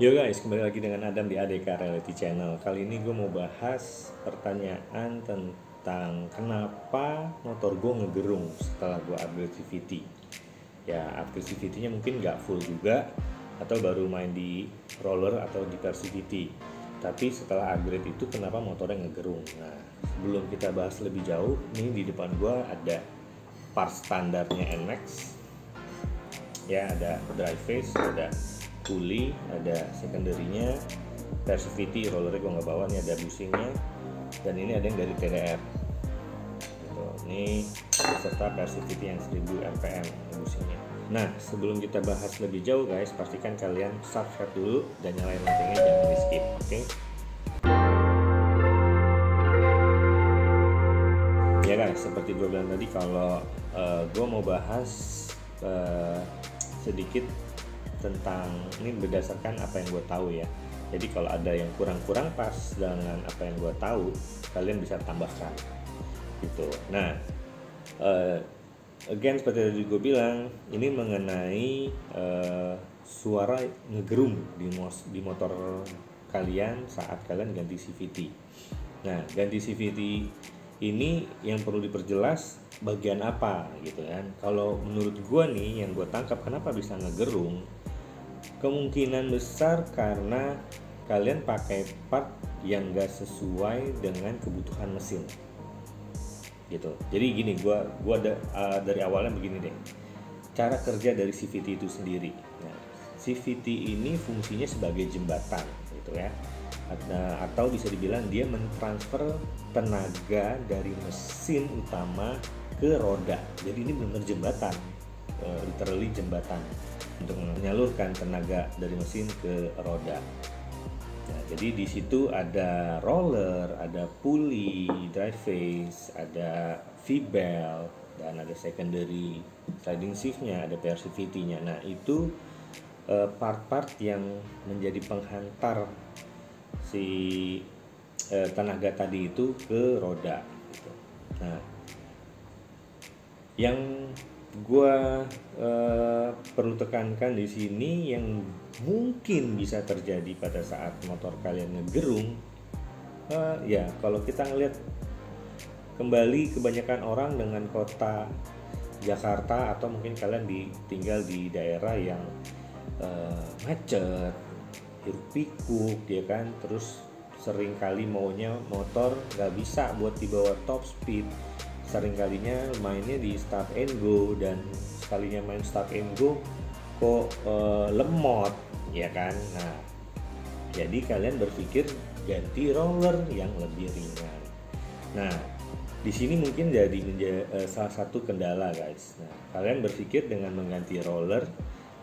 Yo guys, kembali lagi dengan Adam di ADK Reality Channel. Kali ini gue mau bahas pertanyaan tentang kenapa motor gue ngegerung setelah gue upgrade CVT. Ya, upgrade CVT-nya mungkin nggak full juga, atau baru main di roller atau di CVT. Tapi setelah upgrade itu kenapa motornya ngegerung? Nah, sebelum kita bahas lebih jauh, nih di depan gue ada part standarnya NMAX. Ya, ada drive face, ada pulley, ada secondary-nya, Persivity, rollernya gue nggak bawa, nih ada bushingnya, dan ini ada yang dari TDR gitu. Ini beserta Persivity yang 1000 rpm bushingnya. Nah, sebelum kita bahas lebih jauh guys, pastikan kalian subscribe dulu dan nyalain loncengnya, jangan di skip, oke? Ya guys, seperti gue bilang tadi, kalau gue mau bahas sedikit tentang ini berdasarkan apa yang gue tahu ya. Jadi kalau ada yang kurang-kurang pas dengan apa yang gue tahu, kalian bisa tambahkan gitu. Nah, again seperti tadi gue bilang, ini mengenai suara ngegerung di motor kalian saat kalian ganti CVT. Nah, ganti CVT ini yang perlu diperjelas bagian apa gitu kan. Kalau menurut gue nih, yang gue tangkap kenapa bisa ngegerung, kemungkinan besar karena kalian pakai part yang gak sesuai dengan kebutuhan mesin gitu. Jadi gini, gua dari awalnya begini deh, cara kerja dari CVT itu sendiri. Nah, CVT ini fungsinya sebagai jembatan gitu ya, atau bisa dibilang dia mentransfer tenaga dari mesin utama ke roda. Jadi ini benar jembatan, literally jembatan untuk menyalurkan tenaga dari mesin ke roda. Nah, jadi di situ ada roller, ada pulley, drive face, ada V-belt, dan ada secondary sliding shift-nya, ada Persivity-nya. Nah, itu part-part yang menjadi penghantar si tenaga tadi itu ke roda gitu. Nah, yang gue perlu tekankan di sini, yang mungkin bisa terjadi pada saat motor kalian ngegerung, ya kalau kita ngelihat kembali kebanyakan orang dengan kota Jakarta, atau mungkin kalian tinggal di daerah yang macet, hiruk pikuk ya kan, terus sering kali maunya motor nggak bisa buat dibawa top speed, sering kalinya mainnya di start and go, dan sekalinya main start and go kok lemot ya kan. Nah, jadi kalian berpikir ganti roller yang lebih ringan. Nah, di sini mungkin jadi salah satu kendala guys. Nah, kalian berpikir dengan mengganti roller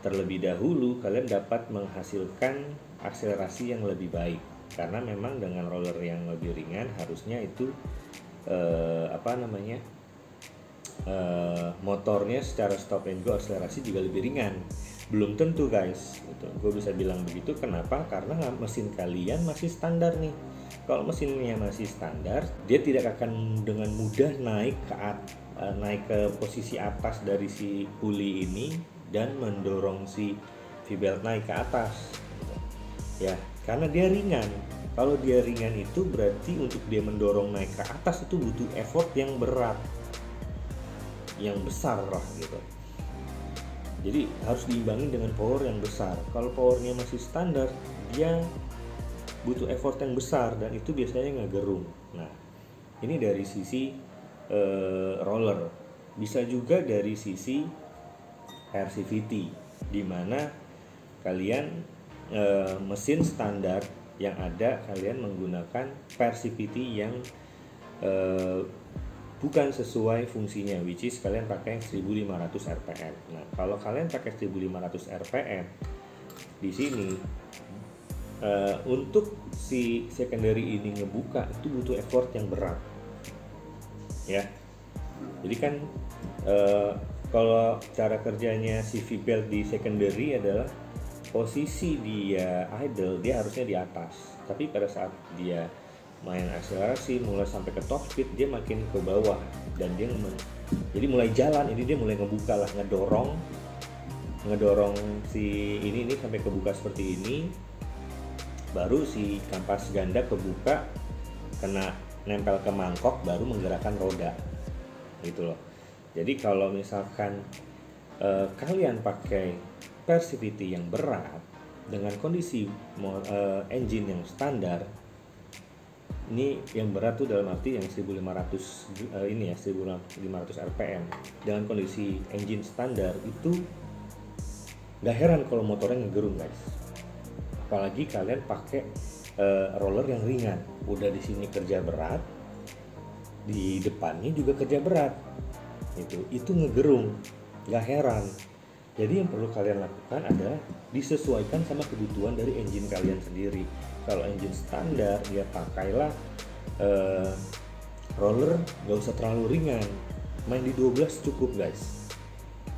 terlebih dahulu kalian dapat menghasilkan akselerasi yang lebih baik, karena memang dengan roller yang lebih ringan harusnya itu motornya secara stop and go akselerasi juga lebih ringan. Belum tentu guys gitu. Gue bisa bilang begitu kenapa? Karena mesin kalian masih standar nih. Kalau mesinnya masih standar, dia tidak akan dengan mudah naik ke posisi atas dari si pulley ini dan mendorong si V-belt naik ke atas gitu. Ya, karena dia ringan. Kalau dia ringan itu berarti untuk dia mendorong naik ke atas itu butuh effort yang berat, yang besar lah gitu. Jadi harus diimbangi dengan power yang besar. Kalau powernya masih standar, dia butuh effort yang besar, dan itu biasanya ngegerung. Nah, ini dari sisi roller. Bisa juga dari sisi RCVT, dimana kalian mesin standar yang ada, kalian menggunakan Persivity yang bukan sesuai fungsinya, which is kalian pakai 1500 rpm. Nah, kalau kalian pakai 1500 rpm di sini, untuk si secondary ini ngebuka itu butuh effort yang berat ya. Jadi kan kalau cara kerjanya si V-belt di secondary adalah posisi dia idle, dia harusnya di atas, tapi pada saat dia main akselerasi mulai sampai ke top speed, dia makin ke bawah, dan dia jadi mulai jalan ini, dia mulai ngebuka lah, ngedorong si ini sampai kebuka seperti ini. baru si kampas ganda kebuka, kena nempel ke mangkok, baru menggerakkan roda gitu loh. Jadi kalau misalkan kalian pakai Persivity yang berat dengan kondisi engine yang standar, ini yang berat tuh dalam arti yang 1500 ini ya, 1500 rpm dengan kondisi engine standar, itu gak heran kalau motornya ngegerung guys. Apalagi kalian pakai roller yang ringan, udah di sini kerja berat, di depannya juga kerja berat, itu ngegerung, gak heran. Jadi yang perlu kalian lakukan adalah disesuaikan sama kebutuhan dari engine kalian sendiri. Kalau engine standar, ya pakailah roller gak usah terlalu ringan, main di 12 cukup guys,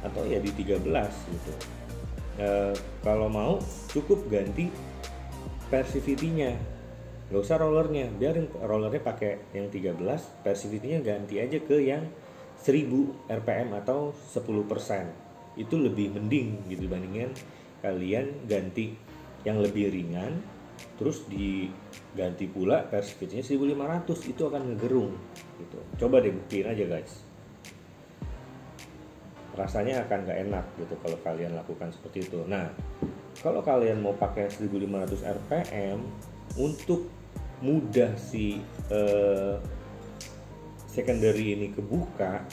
atau ya di 13 gitu. Kalau mau cukup ganti Persivity-nya, gak usah rollernya, biarin rollernya pakai yang 13, Persivity-nya ganti aja ke yang 1000 rpm atau 10%. Itu lebih mending gitu dibandingkan kalian ganti yang lebih ringan terus diganti pula Persivity-nya 1500, itu akan ngegerung gitu. Coba deh buktiin aja guys, rasanya akan gak enak gitu kalau kalian lakukan seperti itu. Nah, kalau kalian mau pakai 1500 rpm untuk mudah si secondary ini kebuka,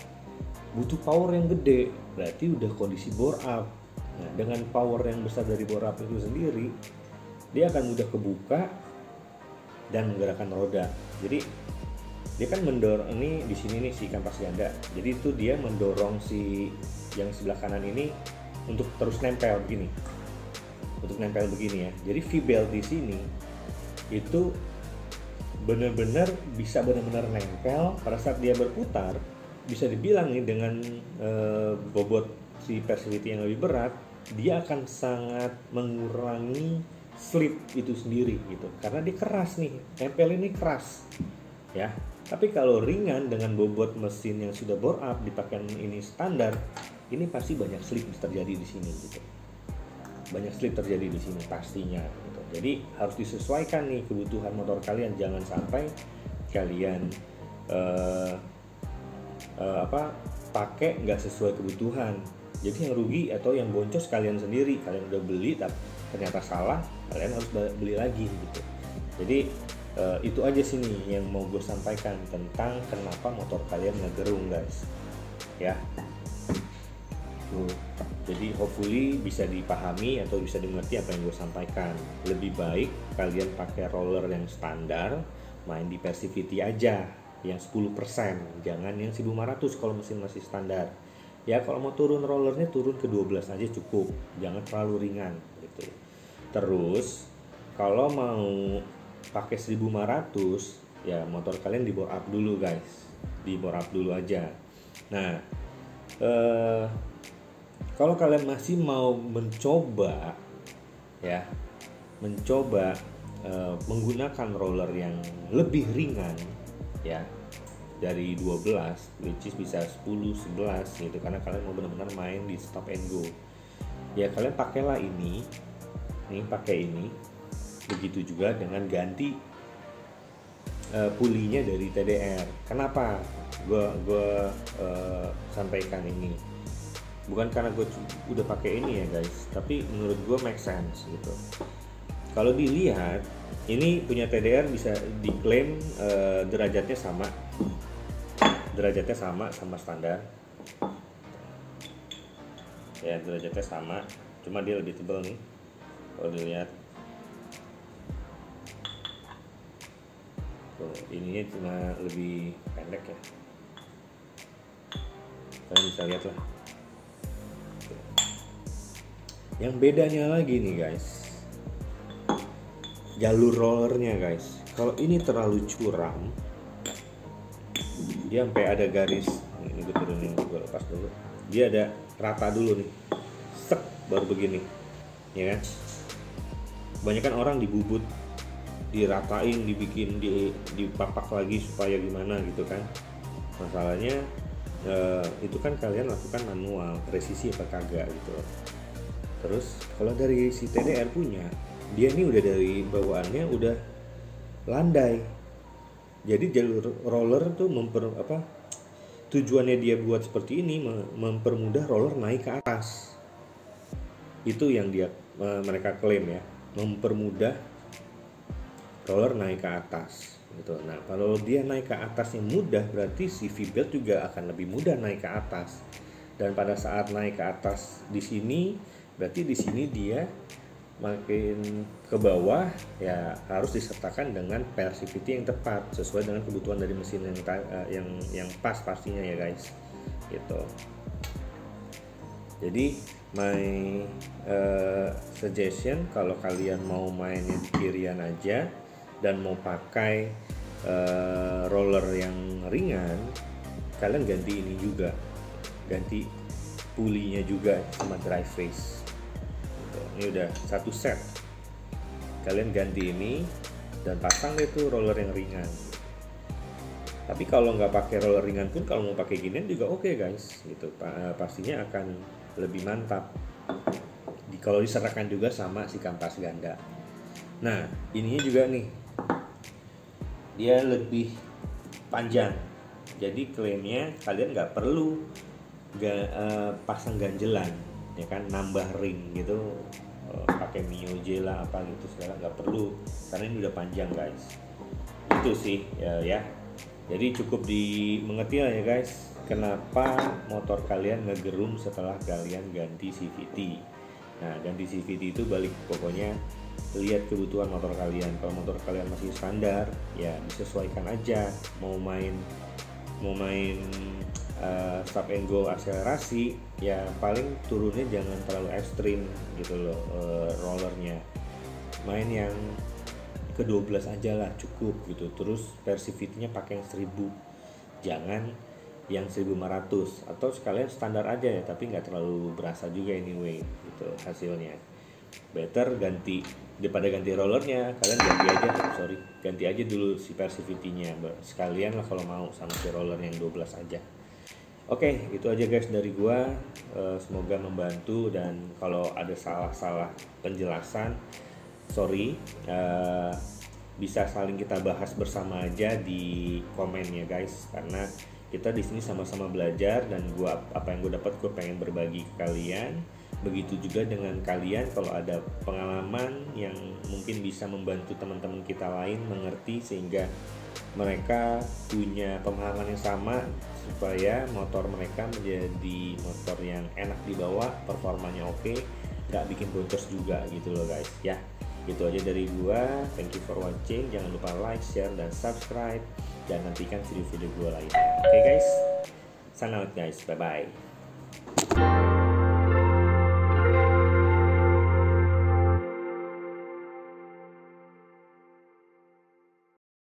butuh power yang gede, berarti udah kondisi bore up. Nah, dengan power yang besar dari bore up itu sendiri, dia akan mudah kebuka dan menggerakkan roda. Jadi dia kan mendorong, ini di sini nih si kampas ganda, jadi itu dia mendorong si yang sebelah kanan ini untuk terus nempel begini, ya. Jadi V-belt di sini itu benar-benar bisa benar-benar nempel pada saat dia berputar. Bisa dibilang nih dengan bobot si Persivity yang lebih berat, dia akan sangat mengurangi slip itu sendiri gitu, karena dia keras nih, nempel ini keras ya. Tapi kalau ringan dengan bobot mesin yang sudah bore up dipakai ini standar, ini pasti banyak slip terjadi di sini gitu. Banyak slip terjadi di sini pastinya gitu. Jadi harus disesuaikan nih kebutuhan motor kalian, jangan sampai kalian pakai nggak sesuai kebutuhan. Jadi yang rugi atau yang boncos kalian sendiri. Kalian udah beli tapi ternyata salah, kalian harus beli lagi gitu. Jadi itu aja sih nih yang mau gue sampaikan tentang kenapa motor kalian ngegerung guys ya. Tuh. Jadi hopefully bisa dipahami atau bisa dimengerti apa yang gue sampaikan. Lebih baik kalian pakai roller yang standar, main di Persivity aja yang 10%, jangan yang 1500 kalau mesin masih standar. Ya kalau mau turun rollernya turun ke 12 aja cukup, jangan terlalu ringan gitu. Terus kalau mau pakai 1500, ya motor kalian di bore up dulu guys, di bore up dulu aja. Nah, kalau kalian masih mau mencoba ya, menggunakan roller yang lebih ringan ya, dari 12 which is bisa 10, 11 gitu, karena kalian mau benar-benar main di stop and go, ya kalian pakailah ini pakai ini. Begitu juga dengan ganti pulinya dari TDR. Kenapa gue sampaikan ini? Bukan karena gue udah pakai ini ya guys, tapi menurut gue make sense gitu. Kalau dilihat ini punya TDR bisa diklaim derajatnya sama standar ya, derajatnya sama, cuma dia lebih tebal nih kalau dilihat. Tuh, ininya cuma lebih pendek ya, kalian bisa lihat lah. Yang bedanya lagi nih guys, jalur rollernya guys. Kalau ini terlalu curam, dia sampai ada garis. Ini gue turunin, gue lepas dulu. Dia ada rata dulu nih, sek baru begini, ya kan? Kebanyakan orang dibubut, diratain, dibikin, dipapak lagi supaya gimana gitu kan. Masalahnya itu kan kalian lakukan manual, presisi apa kagak gitu. Terus kalau dari si TDR punya, dia ini udah dari bawaannya udah landai. Jadi jalur roller tuh tujuannya dia buat seperti ini mempermudah roller naik ke atas. Itu yang mereka klaim ya, mempermudah roller naik ke atas gitu. Nah, kalau dia naik ke atasnya mudah, berarti si V-belt juga akan lebih mudah naik ke atas. Dan pada saat naik ke atas di sini, berarti di sini dia makin ke bawah ya harus disertakan dengan persivity yang tepat sesuai dengan kebutuhan dari mesin yang pas pastinya ya guys gitu. Jadi my suggestion, kalau kalian mau mainnya di kirian aja dan mau pakai roller yang ringan, kalian ganti ini juga, ganti pulinya juga sama drive face. Ini udah satu set, kalian ganti ini dan pasang deh tuh roller yang ringan. Tapi kalau nggak pakai roller ringan pun, kalau mau pakai ginian juga oke guys gitu, pastinya akan lebih mantap kalau diserahkan juga sama si kampas ganda. Nah ininya juga nih, dia lebih panjang, jadi klaimnya kalian nggak perlu pasang ganjelan ya kan, nambah ring gitu, pakai Mioje lah apa gitu segala, nggak perlu karena ini udah panjang guys. Itu sih ya. Jadi cukup dimengerti lah ya guys, kenapa motor kalian ngegerum setelah kalian ganti CVT. Nah ganti CVT itu balik pokoknya lihat kebutuhan motor kalian. Kalau motor kalian masih standar ya disesuaikan aja, mau main stop and go akselerasi ya paling turunnya jangan terlalu ekstrim gitu loh, rollernya main yang ke 12 aja lah cukup gitu. Terus persivity-nya pakai yang 1000, jangan yang 1500, atau sekalian standar aja ya tapi nggak terlalu berasa juga anyway gitu hasilnya. Better ganti, daripada ganti rollernya kalian ganti aja dulu si persivity-nya sekalian lah kalau mau sama si roller yang 12 aja. Oke, itu aja guys dari gua, semoga membantu, dan kalau ada salah-salah penjelasan sorry, bisa saling kita bahas bersama aja di komen ya guys, karena kita di sini sama-sama belajar, dan apa yang gue dapat gue pengen berbagi ke kalian. Begitu juga dengan kalian, kalau ada pengalaman yang mungkin bisa membantu teman-teman kita lain mengerti sehingga mereka punya pemahaman yang sama supaya motor mereka menjadi motor yang enak dibawa, performanya oke, nggak bikin boncos juga gitu loh guys ya. Itu aja dari gua, thank you for watching, jangan lupa like, share, dan subscribe, dan nantikan video-video gua lainnya. Oke guys, sign out guys, bye bye.